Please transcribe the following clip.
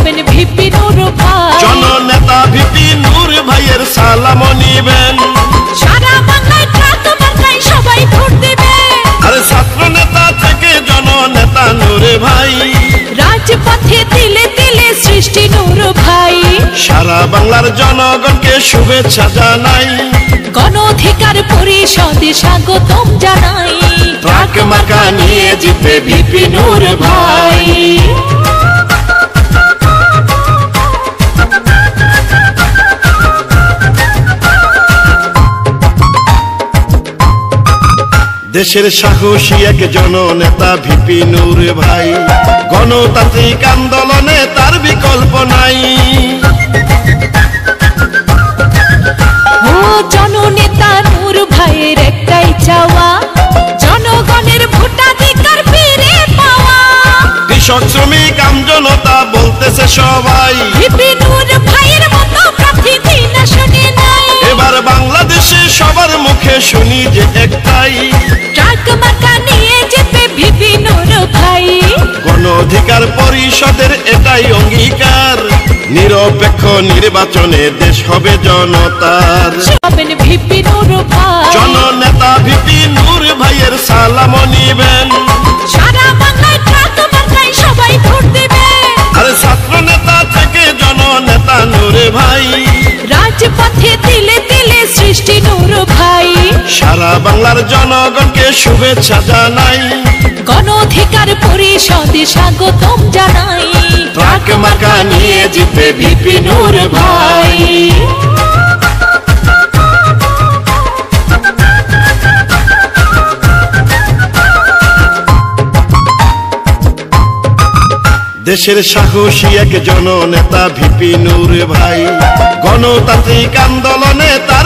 হবেন ভিপি নূর ভাই। জননেতা ভিপি নূর ভাইয়ের সালাম নিবেন। সারা বাংলায় ট্রাক মার্কায় সবাই ভোট দিবে। আরে ছাত্র নেতা থেকে জননেতা নূর ভাই। রাজপথে তিলে তিলে সৃষ্টি নূর ভাই। সারা বাংলার জনগণকে শুভেচ্ছা জানাই। গণ অধিকার পরিষদে স্বাগতম জানাই। ট্রাক মার্কা নিয়ে জিতবে ভিপি নূর ভাই। দেশের সাহসী এক জননেতা ভিপি নূর ভাই। গণতান্ত্রিক আন্দোলনে তার বিকল্প নাই। ও জননেতা নূর ভাইয়ের একটাই চাওয়া, জনগণের ভোটাধিকার ফিরে পাওয়া। কৃষক শ্রমিক আমজনতা বলতেছে সবাই, ভিপি নূর ভাইয়ের মতো প্রার্থী দিন আসনে নাই। এবার বাংলাদেশে সবার মুখে শুনি যে একটাই, ট্রাক মার্কা নিয়ে যেতে ভিপি নূর ভাই। গণ অধিকার পরিষদের এটাই অঙ্গীকার, নিরপেক্ষ নির্বাচনে দেশ হবে জনতার। হবেন ভিপি নূর ভাই। জননেতা ভিপি নূর ভাইয়ের সালাম নিবেন। সারা বাংলায় ট্রাক মার্কায় সবাই ভোট দিবে। আরে ছাত্র নেতা থেকে জননেতা নূর ভাই। রাজপথে তিলে তিলে সৃষ্টি নূর ভাই। সারা বাংলার জনগণকে শুভেচ্ছা জানাই। গণ অধিকার পরিষদে স্বাগতম জানাই। ট্রাক মার্কা নিয়ে জিতবে ভিপি নূর ভাই। দেশের সাহসী এক জননেতা ভিপি নূর ভাই। গণতান্ত্রিক আন্দোলনে তার